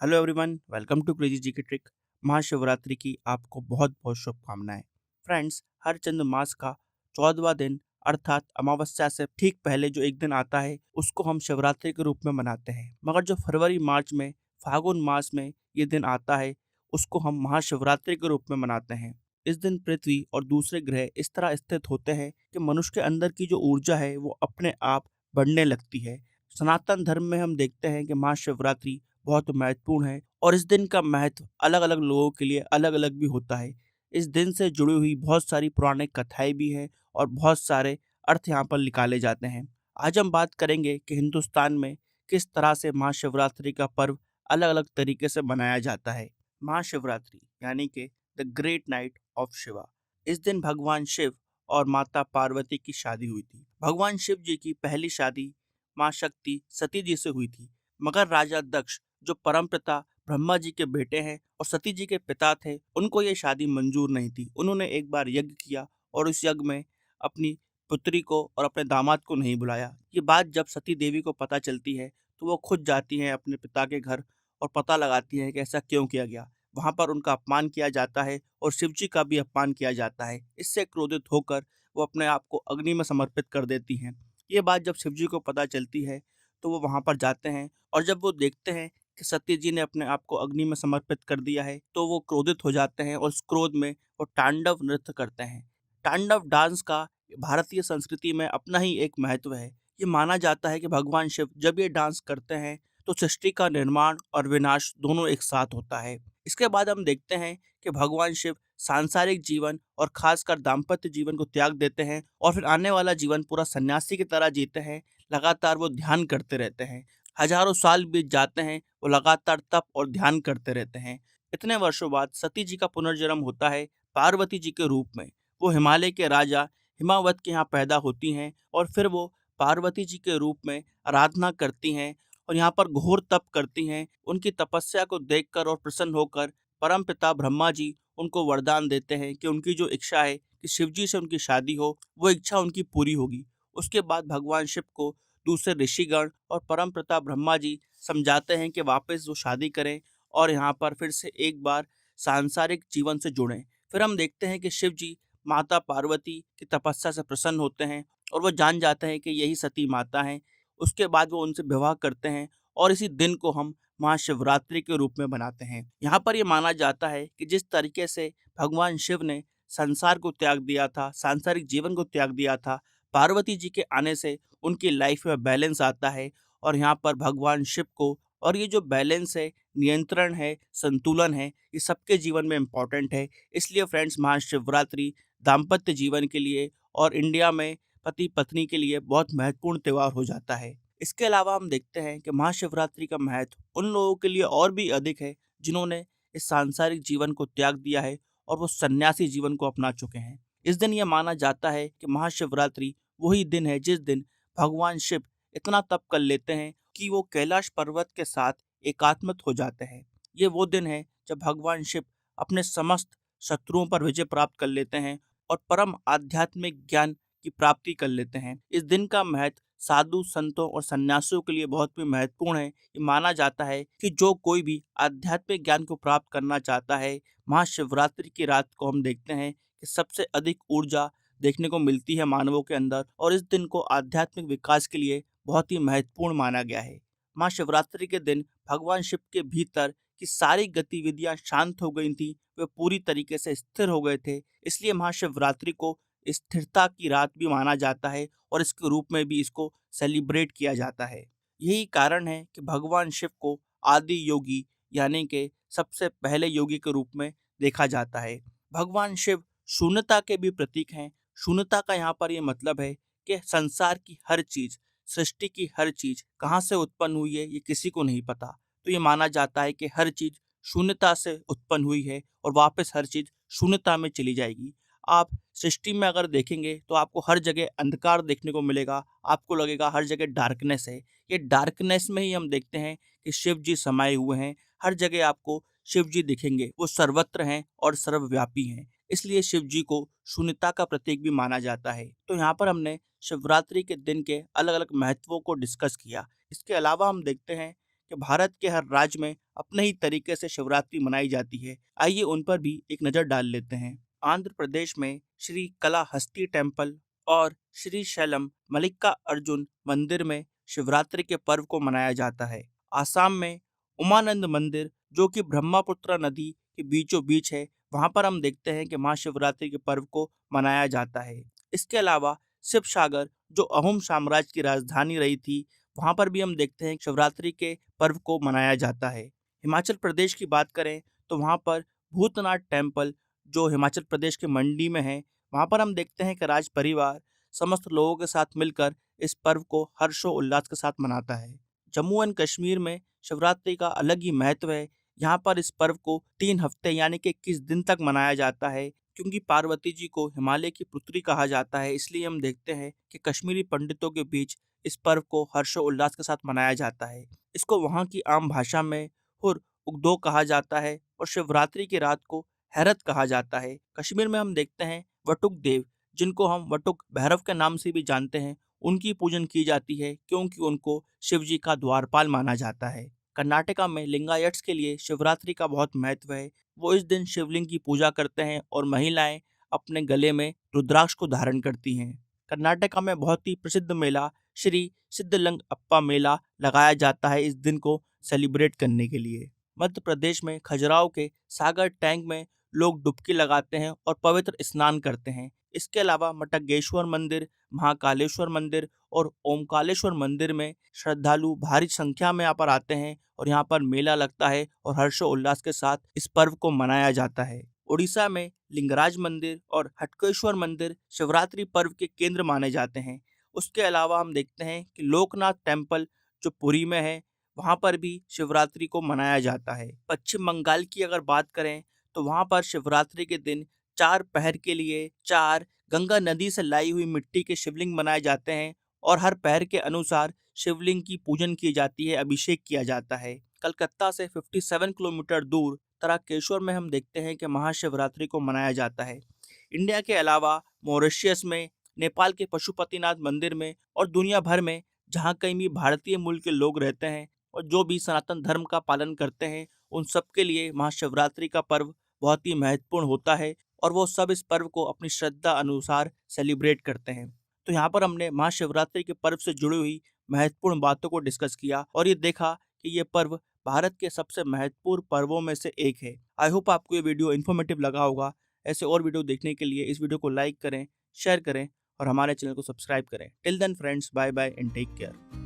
Hello everyone, welcome to Crazy ji की trick. Mahashivratri की आपको बहुत बहुत शुभकामनाएं। फ्रेंड्स, हर चंद्र मास का 14वां दिन अर्थात अमावस्या से ठीक पहले जो एक दिन आता है उसको हम शिवरात्रि के रूप में मनाते हैं। मगर जो फरवरी मार्च में फागुन मास में ये दिन आता है उसको हम महाशिवरात्रि के रूप में मनाते हैं। इस दिन पृथ्वी और दूसरे ग्रह इस तरह स्थित होते हैं कि मनुष्य के अंदर की जो ऊर्जा है वो अपने आप बढ़ने लगती है। सनातन धर्म में हम देखते हैं कि महाशिवरात्रि बहुत महत्वपूर्ण है और इस दिन का महत्व अलग अलग लोगों के लिए अलग अलग भी होता है। इस दिन से जुड़ी हुई बहुत सारी पौराणिक कथाएं भी हैं और बहुत सारे अर्थ यहाँ पर निकाले जाते हैं। आज हम बात करेंगे कि हिंदुस्तान में किस तरह से महाशिवरात्रि का पर्व अलग अलग तरीके से मनाया जाता है। महाशिवरात्रि यानी कि the great night of Shiva. इस दिन भगवान शिव और माता पार्वती की शादी हुई थी। भगवान शिव जी की पहली शादी माँ शक्ति सती जी से हुई थी। मगर राजा दक्ष जो परमपिता ब्रह्मा जी के बेटे हैं और सती जी के पिता थे, उनको ये शादी मंजूर नहीं थी। उन्होंने एक बार यज्ञ किया और उस यज्ञ में अपनी पुत्री को और अपने दामाद को नहीं बुलाया। ये बात जब सती देवी को पता चलती है तो वो खुद जाती हैं अपने पिता के घर और पता लगाती हैं कि ऐसा क्यों किया गया। वहां पर उनका अपमान किया जाता है और शिव जी का भी अपमान किया जाता है। इससे क्रोधित होकर वो अपने आप को अग्नि में समर्पित कर देती हैं। ये बात जब शिव जी को पता चलती है तो वो वहां पर जाते हैं और जब वो देखते हैं कि सती जी ने अपने आप को अग्नि में समर्पित कर दिया है तो वो क्रोधित हो जाते हैं और उस क्रोध में वो तांडव नृत्य करते हैं। तांडव डांस का भारतीय संस्कृति में अपना ही एक महत्व है। ये माना जाता है कि भगवान शिव जब ये डांस करते हैं तो सृष्टि का निर्माण और विनाश दोनों एक साथ होता है। इसके बाद हम देखते हैं कि भगवान शिव सांसारिक जीवन और खासकर दाम्पत्य जीवन को त्याग देते हैं और फिर आने वाला जीवन पूरा सन्यासी की तरह जीते हैं। लगातार वो ध्यान करते रहते हैं। हजारों साल बीत जाते हैं, वो लगातार तप और ध्यान करते रहते हैं। इतने वर्षों बाद सती जी का पुनर्जन्म होता है पार्वती जी के रूप में। वो हिमालय के राजा हिमावत के यहाँ पैदा होती हैं और फिर वो पार्वती जी के रूप में आराधना करती हैं और यहाँ पर घोर तप करती हैं। उनकी तपस्या को देखकर और प्रसन्न होकर परमपिता ब्रह्मा जी उनको वरदान देते हैं कि उनकी जो इच्छा है कि शिव जी से उनकी शादी हो, वो इच्छा उनकी पूरी होगी। उसके बाद भगवान शिव को दूसरे ऋषिगण और परमपिता ब्रह्मा जी समझाते हैं कि वापस वो शादी करें और यहाँ पर फिर से एक बार सांसारिक जीवन से जुड़ें। फिर हम देखते हैं कि शिव जी माता पार्वती की तपस्या से प्रसन्न होते हैं और वो जान जाते हैं कि यही सती माता हैं। उसके बाद वो उनसे विवाह करते हैं और इसी दिन को हम महाशिवरात्रि के रूप में मनाते हैं। यहाँ पर ये माना जाता है कि जिस तरीके से भगवान शिव ने संसार को त्याग दिया था, सांसारिक जीवन को त्याग दिया था, पार्वती जी के आने से उनकी लाइफ में बैलेंस आता है और यहाँ पर भगवान शिव को और ये जो बैलेंस है, नियंत्रण है, संतुलन है, ये सबके जीवन में इम्पोर्टेंट है। इसलिए फ्रेंड्स, महाशिवरात्रि दाम्पत्य जीवन के लिए और इंडिया में पति पत्नी के लिए बहुत महत्वपूर्ण त्यौहार हो जाता है। इसके अलावा हम देखते हैं कि महाशिवरात्रि का महत्व उन लोगों के लिए और भी अधिक है जिन्होंने इस सांसारिक जीवन को त्याग दिया है और वो सन्यासी जीवन को अपना चुके हैं। इस दिन यह माना जाता है कि महाशिवरात्रि वही दिन है जिस दिन भगवान शिव इतना तप कर लेते हैं कि वो कैलाश पर्वत के साथ एकात्मित हो जाते हैं। ये वो दिन है जब भगवान शिव अपने समस्त शत्रुओं पर विजय प्राप्त कर लेते हैं और परम आध्यात्मिक ज्ञान की प्राप्ति कर लेते हैं। इस दिन का महत्व साधु संतों और सन्यासियों के लिए बहुत भी महत्वपूर्ण है। ये माना जाता है कि जो कोई भी आध्यात्मिक ज्ञान को प्राप्त करना चाहता है, महाशिवरात्रि की रात को हम देखते हैं कि सबसे अधिक ऊर्जा देखने को मिलती है मानवों के अंदर और इस दिन को आध्यात्मिक विकास के लिए बहुत ही महत्वपूर्ण माना गया है। महाशिवरात्रि के दिन भगवान शिव के भीतर की सारी गतिविधियां शांत हो गई थी, वे पूरी तरीके से स्थिर हो गए थे। इसलिए महाशिवरात्रि को स्थिरता की रात भी माना जाता है और इसके रूप में भी इसको सेलिब्रेट किया जाता है। यही कारण है कि भगवान शिव को आदि योगी यानी कि सबसे पहले योगी के रूप में देखा जाता है। भगवान शिव शून्यता के भी प्रतीक हैं। शून्यता का यहाँ पर ये मतलब है कि संसार की हर चीज, सृष्टि की हर चीज कहाँ से उत्पन्न हुई है ये किसी को नहीं पता। तो ये माना जाता है कि हर चीज शून्यता से उत्पन्न हुई है और वापस हर चीज शून्यता में चली जाएगी। आप सृष्टि में अगर देखेंगे तो आपको हर जगह अंधकार देखने को मिलेगा। आपको लगेगा हर जगह डार्कनेस है। ये डार्कनेस में ही हम देखते हैं कि शिव जी समाये हुए हैं। हर जगह आपको शिव जी दिखेंगे। वो सर्वत्र हैं और सर्वव्यापी हैं। इसलिए शिव जी को शून्यता का प्रतीक भी माना जाता है। तो यहाँ पर हमने शिवरात्रि के दिन के अलग अलग महत्वों को डिस्कस किया। इसके अलावा हम देखते हैं कि भारत के हर राज्य में अपने ही तरीके से शिवरात्रि मनाई जाती है। आइए उन पर भी एक नज़र डाल लेते हैं। आंध्र प्रदेश में श्री कलाहस्ती टेम्पल और श्री शैलम मल्लिका अर्जुन मंदिर में शिवरात्रि के पर्व को मनाया जाता है। आसाम में उमानंद मंदिर, जो कि ब्रह्मपुत्र नदी के बीचों बीच है, वहाँ पर हम देखते हैं कि महाशिवरात्रि के पर्व को मनाया जाता है। इसके अलावा शिवसागर, जो अहोम साम्राज्य की राजधानी रही थी, वहाँ पर भी हम देखते हैं कि शिवरात्रि के पर्व को मनाया जाता है। हिमाचल प्रदेश की बात करें तो वहाँ पर भूतनाथ टेम्पल, जो हिमाचल प्रदेश के मंडी में है, वहाँ पर हम देखते हैं कि राज परिवार समस्त लोगों के साथ मिलकर इस पर्व को हर्षोल्लास के साथ मनाता है। जम्मू एंड कश्मीर में शिवरात्रि का अलग ही महत्व है। यहाँ पर इस पर्व को 3 हफ्ते यानी कि 21 दिन तक मनाया जाता है। क्योंकि पार्वती जी को हिमालय की पुत्री कहा जाता है, इसलिए हम देखते हैं कि कश्मीरी पंडितों के बीच इस पर्व को हर्षोल्लास के साथ मनाया जाता है। इसको वहाँ की आम भाषा में हुर उगदो कहा जाता है और शिवरात्रि की रात को हैरत कहा जाता है। कश्मीर में हम देखते हैं वटुक देव, जिनको हम वटुक भैरव के नाम से भी जानते हैं, उनकी पूजन की जाती है क्योंकि उनको शिव जी का द्वारपाल माना जाता है। कर्नाटका में लिंगायट्स के लिए शिवरात्रि का बहुत महत्व है। वो इस दिन शिवलिंग की पूजा करते हैं और महिलाएं अपने गले में रुद्राक्ष को धारण करती हैं। कर्नाटका में बहुत ही प्रसिद्ध मेला श्री सिद्धलिंग अप्पा मेला लगाया जाता है इस दिन को सेलिब्रेट करने के लिए। मध्य प्रदेश में खजुराहो के सागर टैंक में लोग डुबकी लगाते हैं और पवित्र स्नान करते हैं। इसके अलावा मटगेश्वर मंदिर, महाकालेश्वर मंदिर और ओमकालेश्वर मंदिर में श्रद्धालु भारी संख्या में यहाँ पर आते हैं और यहाँ पर मेला लगता है और हर्षोल्लास के साथ इस पर्व को मनाया जाता है। उड़ीसा में लिंगराज मंदिर और हटकेश्वर मंदिर शिवरात्रि पर्व के केंद्र माने जाते हैं। उसके अलावा हम देखते हैं कि लोकनाथ टेम्पल, जो पुरी में है, वहाँ पर भी शिवरात्रि को मनाया जाता है। पश्चिम बंगाल की अगर बात करें तो वहाँ पर शिवरात्रि के दिन 4 पहर के लिए 4 गंगा नदी से लाई हुई मिट्टी के शिवलिंग बनाए जाते हैं और हर पहर के अनुसार शिवलिंग की पूजन की जाती है, अभिषेक किया जाता है। कलकत्ता से 57 किलोमीटर दूर तारकेश्वर में हम देखते हैं कि महाशिवरात्रि को मनाया जाता है। इंडिया के अलावा मॉरिशस में, नेपाल के पशुपतिनाथ मंदिर में और दुनिया भर में जहाँ कहीं भी भारतीय मूल के लोग रहते हैं और जो भी सनातन धर्म का पालन करते हैं, उन सब के लिए महाशिवरात्रि का पर्व बहुत ही महत्वपूर्ण होता है और वो सब इस पर्व को अपनी श्रद्धा अनुसार सेलिब्रेट करते हैं। तो यहाँ पर हमने महाशिवरात्रि के पर्व से जुड़ी हुई महत्वपूर्ण बातों को डिस्कस किया और ये देखा कि ये पर्व भारत के सबसे महत्वपूर्ण पर्वों में से एक है। आई होप आपको ये वीडियो इन्फॉर्मेटिव लगा होगा। ऐसे और वीडियो देखने के लिए इस वीडियो को लाइक करें, शेयर करें और हमारे चैनल को सब्सक्राइब करें। Till then friends, bye bye and take care.